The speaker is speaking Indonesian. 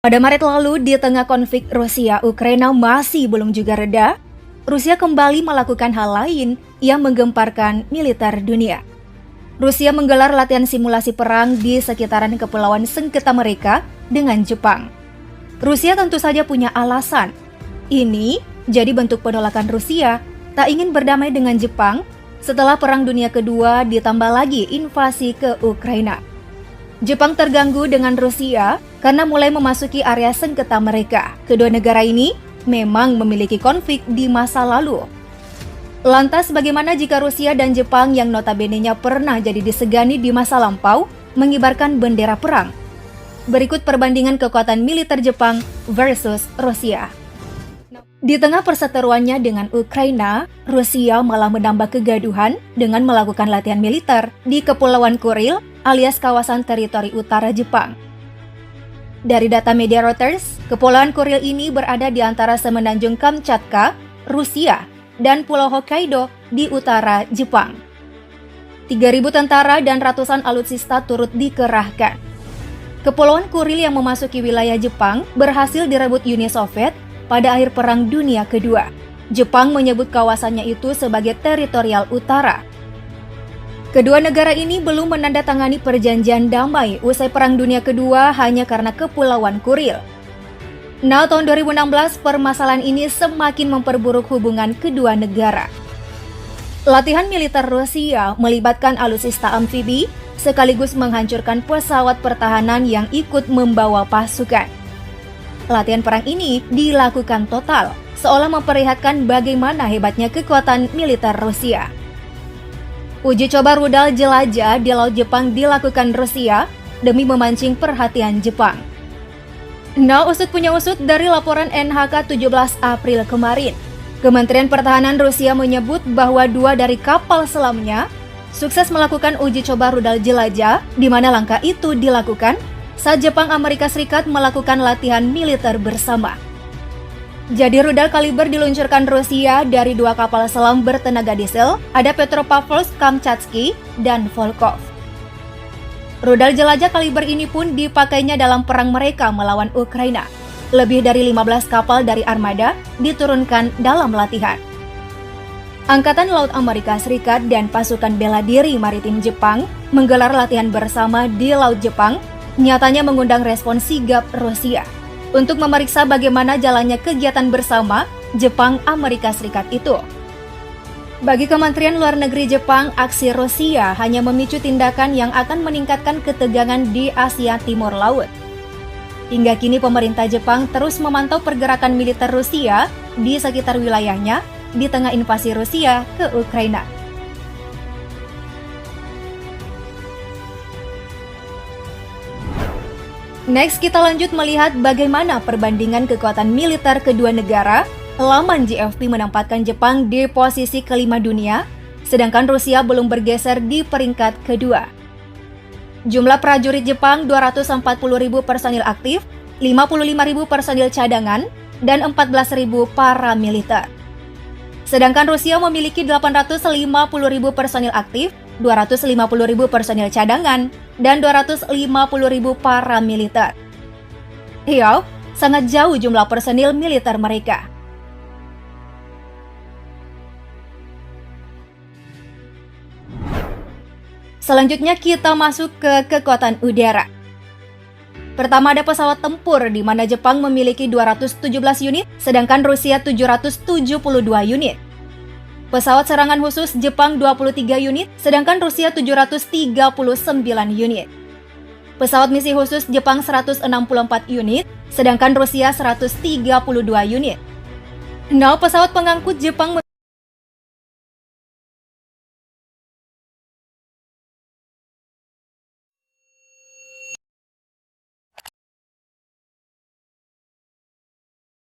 Pada Maret lalu, di tengah konflik Rusia-Ukraina masih belum juga reda, Rusia kembali melakukan hal lain yang menggemparkan militer dunia. Rusia menggelar latihan simulasi perang di sekitaran kepulauan sengketa mereka dengan Jepang. Rusia tentu saja punya alasan. Ini jadi bentuk penolakan Rusia tak ingin berdamai dengan Jepang setelah Perang Dunia Kedua ditambah lagi invasi ke Ukraina. Jepang terganggu dengan Rusia karena mulai memasuki area sengketa mereka. Kedua negara ini memang memiliki konflik di masa lalu. Lantas bagaimana jika Rusia dan Jepang yang notabene-nya pernah jadi disegani di masa lampau mengibarkan bendera perang? Berikut perbandingan kekuatan militer Jepang versus Rusia. Di tengah perseteruannya dengan Ukraina, Rusia malah menambah kegaduhan dengan melakukan latihan militer di Kepulauan Kuril alias kawasan teritori utara Jepang. Dari data media Reuters, Kepulauan Kuril ini berada di antara semenanjung Kamchatka, Rusia, dan Pulau Hokkaido di utara Jepang. 3.000 tentara dan ratusan alutsista turut dikerahkan. Kepulauan Kuril yang memasuki wilayah Jepang berhasil direbut Uni Soviet pada akhir Perang Dunia Kedua. Jepang menyebut kawasannya itu sebagai teritorial utara. Kedua negara ini belum menandatangani perjanjian damai usai Perang Dunia Kedua hanya karena Kepulauan Kuril. Nah, tahun 2016 permasalahan ini semakin memperburuk hubungan kedua negara. Latihan militer Rusia melibatkan alutsista amfibi sekaligus menghancurkan pesawat pertahanan yang ikut membawa pasukan. Latihan perang ini dilakukan total, seolah memperlihatkan bagaimana hebatnya kekuatan militer Rusia. Uji coba rudal jelajah di Laut Jepang dilakukan Rusia demi memancing perhatian Jepang. Nah, usut punya usut dari laporan NHK 17 April kemarin. Kementerian Pertahanan Rusia menyebut bahwa 2 dari kapal selamnya sukses melakukan uji coba rudal jelajah, di mana langkah itu dilakukan saat Jepang Amerika Serikat melakukan latihan militer bersama. Jadi rudal kaliber diluncurkan Rusia dari 2 kapal selam bertenaga diesel, ada Petropavlovsk-Kamchatsky dan Volkhov. Rudal jelajah kaliber ini pun dipakainya dalam perang mereka melawan Ukraina. Lebih dari 15 kapal dari armada diturunkan dalam latihan. Angkatan Laut Amerika Serikat dan pasukan bela diri maritim Jepang menggelar latihan bersama di Laut Jepang, nyatanya mengundang respon sigap Rusia untuk memeriksa bagaimana jalannya kegiatan bersama Jepang Amerika Serikat itu. Bagi Kementerian Luar Negeri Jepang, aksi Rusia hanya memicu tindakan yang akan meningkatkan ketegangan di Asia Timur Laut. Hingga kini pemerintah Jepang terus memantau pergerakan militer Rusia di sekitar wilayahnya di tengah invasi Rusia ke Ukraina. Next, kita lanjut melihat bagaimana perbandingan kekuatan militer kedua negara. Laman JFP menempatkan Jepang di posisi kelima dunia, sedangkan Rusia belum bergeser di peringkat kedua. Jumlah prajurit Jepang 240.000 personil aktif, 55.000 personil cadangan, dan 14.000 paramiliter. Sedangkan Rusia memiliki 850.000 personil aktif, 250.000 personil cadangan, dan 250.000 paramiliter. Iya, sangat jauh jumlah personil militer mereka. Selanjutnya kita masuk ke kekuatan udara. Pertama ada pesawat tempur di mana Jepang memiliki 217 unit, sedangkan Rusia 772 unit. Pesawat serangan khusus Jepang 23 unit, sedangkan Rusia 739 unit. Pesawat misi khusus Jepang 164 unit, sedangkan Rusia 132 unit. Nah, pesawat pengangkut Jepang